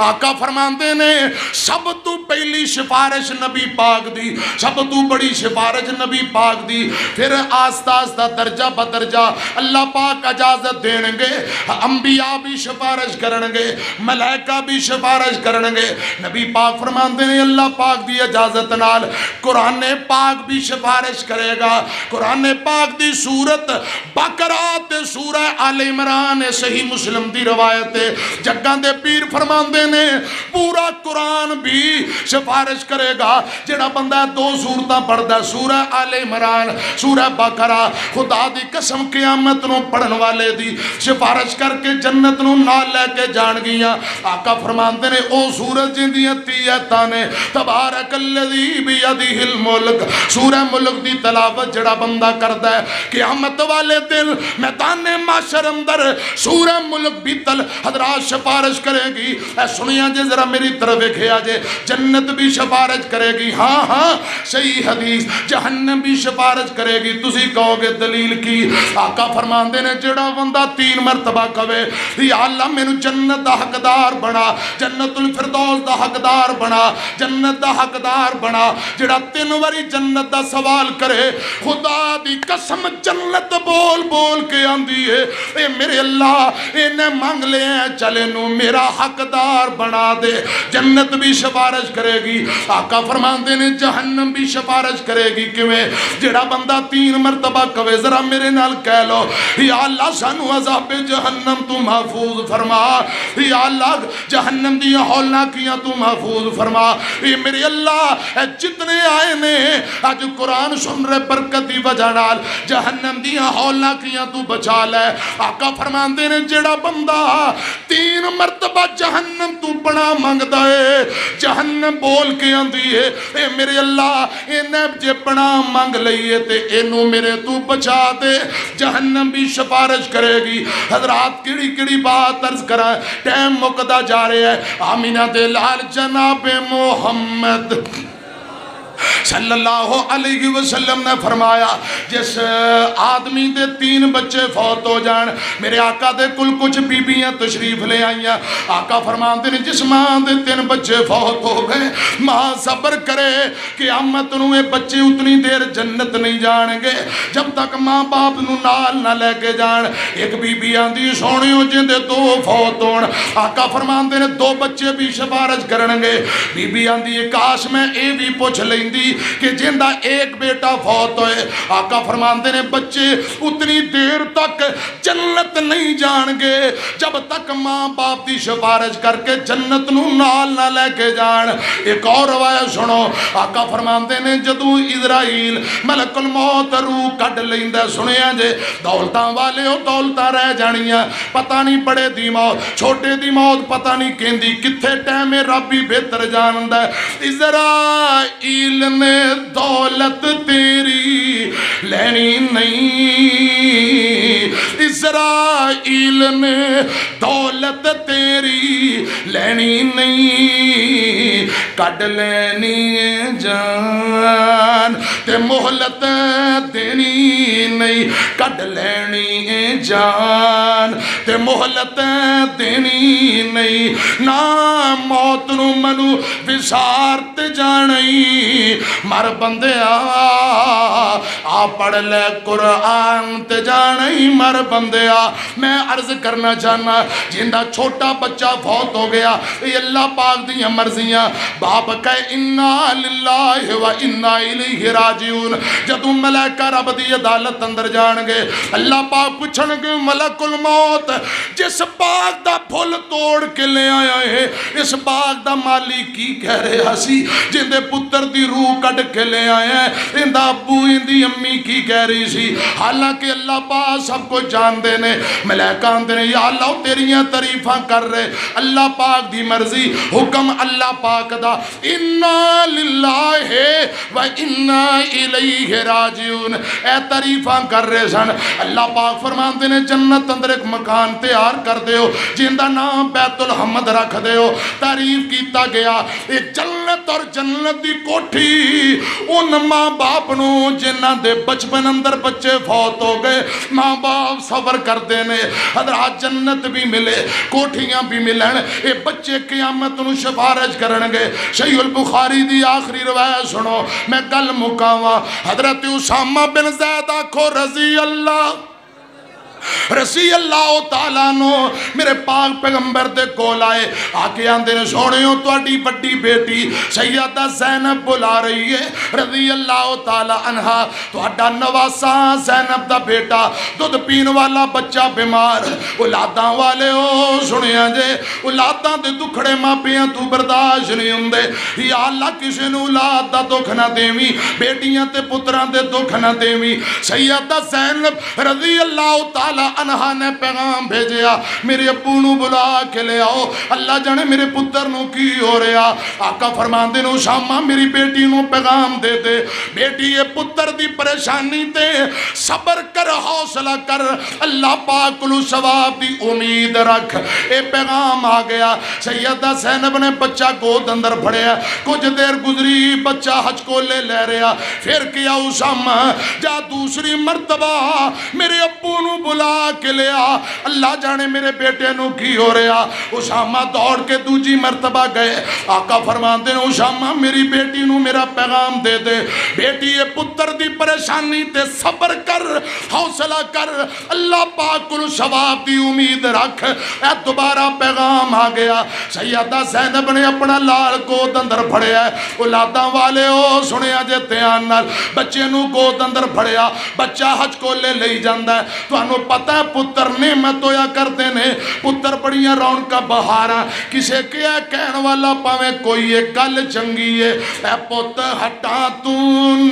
آقا فرماندے نے سب تو پہلی سفارش نبی پاک دی، سب تو بڑی سفارش نبی پاک دی، پھر آستہ آستہ درجہ بدرجہ اللہ پاک اجازت دین گے، انبیاء بھی سفارش کرن گے، ملائکہ بھی سفارش کرن گے۔ نبی پاک فرماندے نے اللہ پاک دی اجازت نال قرآن پاک بھی سفارش کرے گا۔ قرآن پاک دی سورت بقرہ تے سورہ آل عمران صحیح مسلم دی روایت ہے، جگاں دے پیر فرماندے نے پورا قرآن بھی سفارش کرے گا۔ جڑا بندہ دو سورتاں پڑھدا سورہ آل عمران سورہ بقرہ، خدا دی قسم قیامت نو پڑھن والے دی سفارش کر کے جنت نو نال لے کے جان گیاں۔ آقا فرماندے نے او سورج جندیاں تیتاں نے تبارک الذی بیدہ الملک، سورہ ملک دی تلاوت جڑا بندہ کردا ہے قیامت والے دن میدان محشر اندر سورہ ملک بھی حضرات سفارش کرے گی۔ اے سنیا جے ذرا میری طرف دیکھیا جے، جنت بھی سفارش کرے گی، ہاں ہاں صحیح حدیث، جہنم بھی سفارش کرے گی۔ تسی کہو گے دلیل کی؟ آقا فرماندے نے جڑا بندہ 3 مرتبہ کہے یا اللہ مینوں جنت دا حقدار بنا، جنت الفردوس دا حقدار بنا، جنت دا حقدار بنا، جڑا 3 واری جنت دا سوال کرے خدا دی قسم جنت بول بول کے آندی ہے اے میرے اللہ انہیں مانگ لے ہیں چلے نو میرا حقدار بنا دے۔ جنت بھی سفارش کرے گی۔ آقا فرماندے نے جہنم بھی سفارش کرے گی۔ کیویں؟ جڑا بندہ 3 مرتبہ کہے ذرا میرے نال کہہ لو یا اللہ سانو عذاب جہنم تو محفوظ فرما، یا اللہ جہنم دی ہولناکیاں تو محفوظ فرما۔ اے میرے اللہ اے جتنے آئے نے آج قرآن سن رہے برکت دی وجہ نال جہنم دی ہولناکیاں تو بچا لے۔ آقا فرماندے نے جڑا بندہ 3 مرتبہ جہنم تو بنا مانگدا ہے جہنم بول کے آندی ہے اے میرے اللہ انہیں جے بنا مانگ لئیے تے اینو میرے تو بچا دے، جہنم بھی سفارش کرے گی۔ حضرات کڑی کڑی بات عرض کرائے، ٹائم مقدہ جا رہے ہیں۔ آمینہ دے لال جناب محمد صلی اللہ علیہ وسلم نے فرمایا جس آدمی دے 3 بچے فوت ہو جان، میرے آقا دے کل کچھ بیبیاں تشریف لے آئیاں۔ آقا فرماتے ہیں جس ماں دے 3 بچے فوت ہو گئے ماں صبر کرے قیامت نو اے بچے اتنی دیر جنت نہیں جان گے جب تک ماں باپ نو نال نہ لے کے جان۔ ایک بیبی آندی سونیوں جن دے 2 فوت ہون، آقا فرماتے ہیں 2 بچے بھی سفارش کرنگے۔ بیبی آندی کاش میں اے بھی پوچھ لیں کہ جندہ ایک بیٹا فوت ہوئے، آقا فرماندے نے بچے اتنی دیر تک جنت نہیں جان گے جب تک ماں باپ دی سفارش کر کے جنت نو نال نہ لے کے جان۔ ایک اور روایت سنو، آقا فرماندے نے جدو اسرائیل ملک الموت روح کڈ لیندے سنیا جے دولتاں والے ہو دولتاں رہ جانیاں، پتہ نہیں بڑے دی موت چھوٹے دی موت پتہ نہیں کہندی کتھے ٹائم رب بھی بہتر جاندا ہے۔ اسرائیل نے دولت تیری لینی نہیں، اسرائیل نے دولت تیری لینی نہیں، کڈ لینی جان تے مہلت دینی نہیں، کڈ لینی جان تے مہلت دینی نہیں، نہ موت نو منو وسارت جانی، مر بندے آ پڑھ لے قرآن تے جانی، مر بندے میں عرض کرنا چاہنا جندہ چھوٹا بچہ فوت ہو گیا یہ اللہ پاک دیاں مرضیاں، باپ کہے انا للہ و انا الیہ راجعون۔ جدو ملائکہ رب دی عدالت اندر جان گے اللہ پاک پوچھن گے ملک الموت جس باغ دا پھل توڑ کے لے آیا ہے اس باغ دا مالی کی کہہ رہے ہسی، جندے پتر دی روح کڈ کے لے آئے ہیں اندہ ابو اندی امی کی کہہ رہی سی، حالانکہ اللہ پاک سب کو جان دے نے۔ ملائکہ اندے نے یا اللہ تیریاں تعریفاں کر رہے، اللہ پاک دی مرضی حکم اللہ پاک دا انا للہ و انا الیہ راجعون، اے تعریفاں کر رہے سن۔ اللہ پاک فرماندے نے جنت اندر ایک مکان مکان تیار کر دیو جن دا نام بیت الحمد رکھ دیو. تعریف کیتا گیا ایک جنت اور جنت دی کوٹھی ان ماں باپ نو جنہ دے بچپن اندر بچے فوت ہو گئے ماں باپ صبر کر دینے حضرات جنت بھی ملے کوٹھیاں بھی ملن اے بچے قیامت نو سفارش کرنگے. صحیح البخاری دی آخری روایت سنو میں گل مکاواں حضرت اسامہ بن زید آکھو رضی اللہ تعالیٰ نو میرے پاک پیغمبر دے کول آئے آکے آندے نے سونیوں تواڈی بڑی بیٹی سیدہ زینب بلا رہی ہے رضی اللہ تعالیٰ عنہ تواڈا نواسا زینب دا بیٹا دودھ پین والا بچہ بیمار اولاداں والے ہو سنیا جے اولاداں دے دکھڑے ماں پیاں تو برداشت نہیں ہوندے یا اللہ کسی نے اولاد دا دکھ نہ دیویں بیٹیاں تے پتران دے دکھ نہ دیویں. سیدہ زینب رضی اللہ تعالیٰ عنہ نے پیغام بھیجیا میرے ابو نو بلا کے لے آؤ اللہ جانے میرے پتر نو کی ہو رہا. آقا فرمان دے نو شامہ میری بیٹی نو پیغام دے دے بیٹی یہ پتر دی پریشانی تے صبر کر حوصلہ کر اللہ پاک لو ثواب دی امید رکھ. اے پیغام آ گیا سیدہ زینب نے بچہ گود اندر پھڑیا کچھ دیر گزری بچہ حج کو لے رہا پھر کیا اسامہ جا دوسری مرتبہ میرے ابو نو بلا کے لیا اللہ جانے میرے بیٹے نو کی ہو رہا. اسامہ دوڑ کے دوجی مرتبہ گئے آقا فرمان دے اسامہ میری بیٹی نو میرا پیغام دے دے بیٹی یہ پتر دی پریشانی تے صبر کر حوصلہ کر اللہ پاک کو ثواب دی امید رکھ. اے دوبارہ پیغام آ گیا سیدہ زینب نے اپنا لال گود اندر پھڑیا اولاداں والے ہو سنیا جے دھیان نال بچے نو گود اندر پھڑیا بچہ حج کو لے جاندا ہے تو انو پتہ ہے پتر نعمت ہویا کرتے نے پتر بڑیاں رون کا بہارا کسے کیا کہن والا پاویں کوئی ایک گل چنگی ہے اے پت ہٹا تو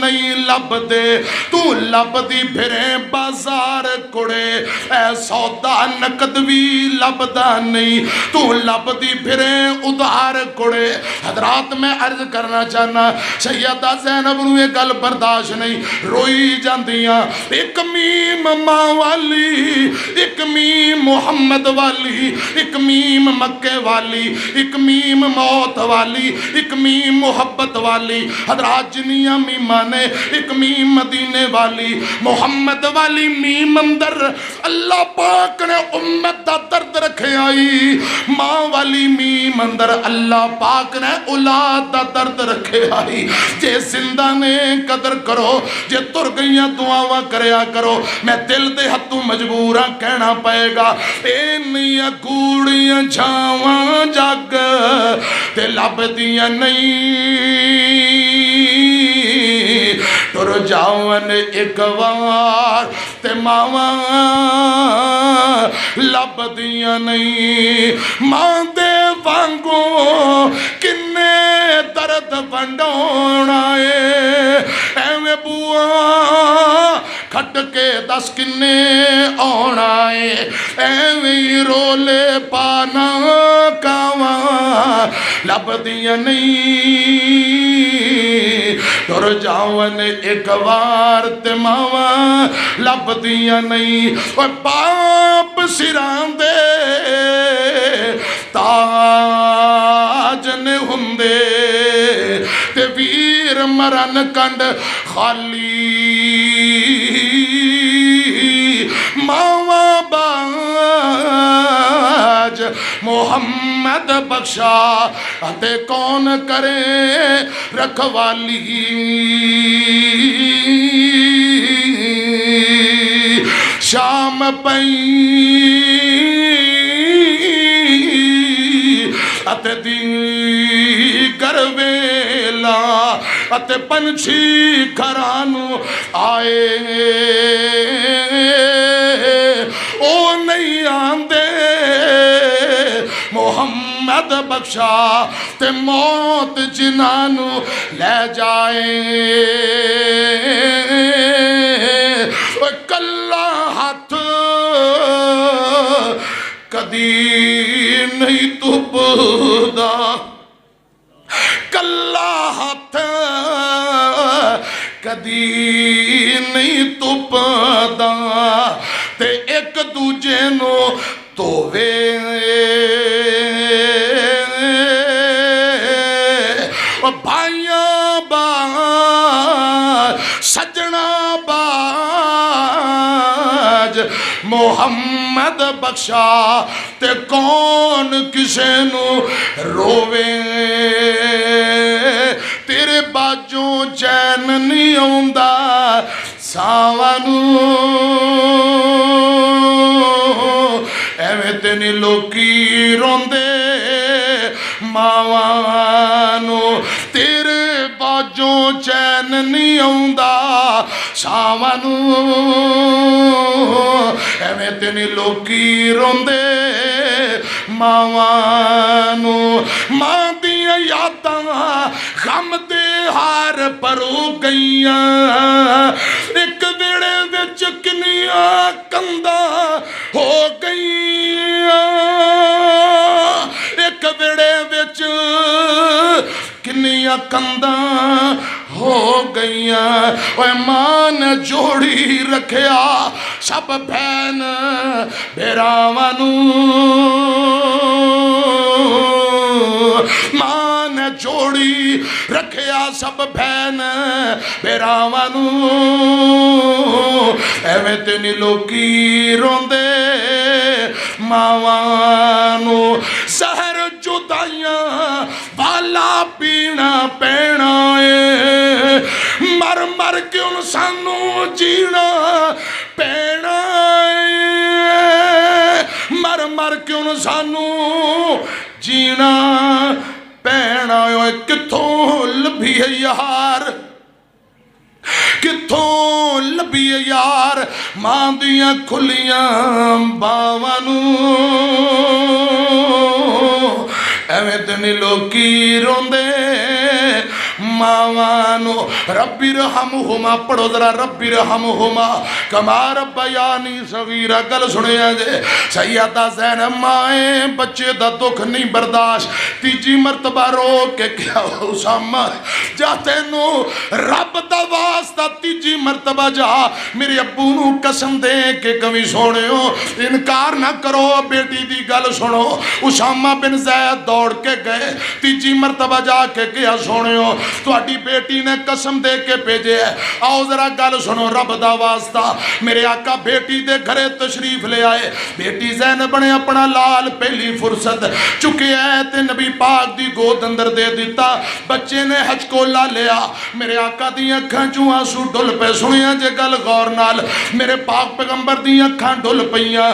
نہیں لب دے تو لب دی پھریں بازار کڑے اے سودا نقد بھی لب دا نہیں تو لب دی پھریں ادھار کڑے. حضرات میں عرض کرنا چاہنا سیدہ زینب نو یہ گل برداشت نہیں روئی جاندیاں ایک میم ماں والی ایک میم محمد والی ایک میم مکے والی ایک میم موت والی ایک میم محبت والی. حضرات جنیاں میمانے ایک میم مدینے والی محمد والی میم اندر اللہ پاک نے امت دا درد رکھے آئی ماں والی میم اندر اللہ پاک نے اولاد دا درد رکھے آئی. جے زندہ نے قدر کرو جے تر گئیاں دعاواں کریا کرو میں دل دے ہتھوں مجبوراں کہنا پائے گا اینیاں کوڑیاں چھاواں جگ تے لب دیاں نہیں ٹر جاون ایک وار تے ماواں لب دیاں نہیں ماں دے وانگوں کنے درد ونڈونا ہے ایویں بوا کھٹ کے دس کنے آنا ہے ایویں رولے پانا کاواں لب دیاں نہیں ٹر جاون ایک وار تے ماواں لب دیاں نہیں. اوہ باپ سران دے تاج نے ہندے تے ویر مرن کنڈ خالی ماواں باج محمد بخشا اتے کون کرے رکھوالی شام پئی اتے دیگر ویلا اتے پنچھی گھرانو آئے او نہیں آندے محمد بخشا تے موت جنانو لے جائے کلا ہاتھ کدی نہیں تپدا کلا ہاتھ کدی نہیں تپدا تے ایک دوجے نو ਧੋਵੇ ਉਹ ਭਾਈਆਂ ਬਾਜ ਸੱਜਣਾ ਬਾਜ ਮੁਹੰਮਦ ਬਖਸ਼ਾ ਤੇ ਕੌਣ ਕਿਸੇ ਨੂੰ ਰੋਵੇ ਤੇਰੇ ਬਾਝੋਂ ਚੈਨ ਨਹੀਂ ਆਉਂਦਾ ਸਾਵਾਂ ਨੂੰ ਐਵੇਂ ਤੇ ਨਹੀਂ ਲੋਕੀ ਰੋਂਦੇ ਮਾਵਾਂ ਨੂੰ ਤੇਰੇ ਬਾਝੋਂ ਚੈਨ ਨਹੀਂ ਆਉਂਦਾ ਸਾਵਾਂ ਨੂੰ ਐਵੇਂ ਤੇ ਨਹੀਂ ਲੋਕੀ ਰੋਂਦੇ ਮਾਵਾਂ ਨੂੰ ਮਾਂ ਦੀਆਂ ਯਾਦਾਂ ਗਮ ਦੇ ਹਾਰ ਭਰੋ ਗਈਆਂ ਇੱਕ ਵੇੜੇ ਵਿੱਚ ਕਿੰਨੀਆਂ ਕੰਧਾਂ ਹੋ ਗਈਆਂ ਇੱਕ ਵੇੜੇ ਵਿੱਚ ਕਿੰਨੀਆਂ ਕੰਧਾਂ ਹੋ ਗਈਆਂ ਓਏ ਮਾਂ ਨੇ ਜੋੜੀ ਰੱਖਿਆ ਸਭ ਭੈਣ ਭਰਾਵਾਂ ਨੂੰ ਮਾਂ ਨੇ ਜੋੜੀ ਰੱਖਿਆ ਸਭ ਭੈਣ ਭਰਾਵਾਂ ਨੂੰ ਐਵੇਂ ਤੇ ਨਹੀਂ ਲੋਕੀ ਰੋਂਦੇ ਮਾਵਾਂ ਨੂੰ ਜ਼ਹਿਰ ਜੁਦਾਈਆਂ ਵਾਲਾ ਪੀਣਾ ਪੈਣਾ ਏ ਮਰ ਮਰ ਕੇ ਹੁਣ ਸਾਨੂੰ ਜੀਣਾ ਪੈਣਾ ਏ ਮਰ ਮਰ ਕੇ ਹੁਣ ਸਾਨੂੰ ਜੀਣਾ ਪੈਣਾ ਓਏ ਕਿੱਥੋਂ ਲੱਭੀਏ ਯਾਰ ਕਿੱਥੋਂ ਲੱਭੀਏ ਯਾਰ ਮਾਂ ਦੀਆਂ ਖੁੱਲੀਆਂ ਬਾਵਾਂ ਨੂੰ ਐਵੇਂ ਤੇ ਨਹੀਂ ਲੋਕੀ ਰੋਂਦੇ ਮਾਵਾਂ ਨੂੰ ਰੱਬੀ ਰਹਿਮਹੁਮਾ ਪੜੋ ਜ਼ਰਾ ਰੱਬੀ ਰਹਿਮਹੁਮਾ ਕਮਾ ਰੱਬਯਾਨੀ ਸਗੀਰਾ ਗੱਲ ਸੁਣਿਆ ਜੇ ਸੈਯਦਾ ਜ਼ੈਨਬ ਮਾਏ ਬੱਚੇ ਦਾ ਦੁੱਖ ਨਹੀਂ ਬਰਦਾਸ਼ਤ ਤੀਜੀ ਮਰਤਬਾ ਰੋ ਕੇ ਕਿਹਾ ਉਸਾਮਾ ਜਾ ਤੈਨੂੰ ਰੱਬ ਦਾ ਵਾਸਤਾ ਤੀਜੀ ਮਰਤਬਾ ਜਾ ਮੇਰੇ ਅੱਬੂ ਨੂੰ ਕਸਮ ਦੇ ਕੇ ਕਵੀ ਸੋਹਣਿਓ ਇਨਕਾਰ ਨਾ ਕਰੋ ਬੇਟੀ ਦੀ ਗੱਲ ਸੁਣੋ ਉਸਾਮਾ ਬਿਨ ਜ਼ੈਦ ਦੌੜ ਕੇ ਗਏ ਤੀਜੀ ਮਰਤਬਾ ਜਾ ਕੇ ਕਿਹਾ ਸੋਹਣਿਓ ਤੁਹਾਡੀ ਬੇਟੀ ਨੇ ਕਸਮ ਦੇ ਕੇ ਭੇਜਿਆ ਆਓ ਜ਼ਰਾ ਗੱਲ ਸੁਣੋ ਰੱਬ ਦਾ ਵਾਸਤਾ ਮੇਰੇ ਆਕਾ ਬੇਟੀ ਦੇ ਘਰੇ ਤਸ਼ਰੀਫ ਲੈ ਆਏ ਬੇਟੀ ਜ਼ੈਨਬ ਨੇ ਆਪਣਾ ਲਾਲ ਪਹਿਲੀ ਫੁਰਸਤ ਚੁੱਕਿਆ ਤੇ ਨਬੀ ਪਾਕ ਦੀ ਗੋਦ ਅੰਦਰ ਦੇ ਦਿੱਤਾ ਬੱਚੇ ਨੇ ਹਚਕੋਲਾ ਲਿਆ ਮੇਰੇ ਆਕਾ ਦੀਆਂ ਅੱਖਾਂ ਚੋਂ ਆਂਸੂ ਡੁੱਲ ਪਏ ਸੁਣਿਆ ਜੇ ਗੱਲ ਗੌਰ ਨਾਲ ਮੇਰੇ ਪਾਕ ਪੈਗੰਬਰ ਦੀਆਂ ਅੱਖਾਂ ਡੁੱਲ ਪਈਆਂ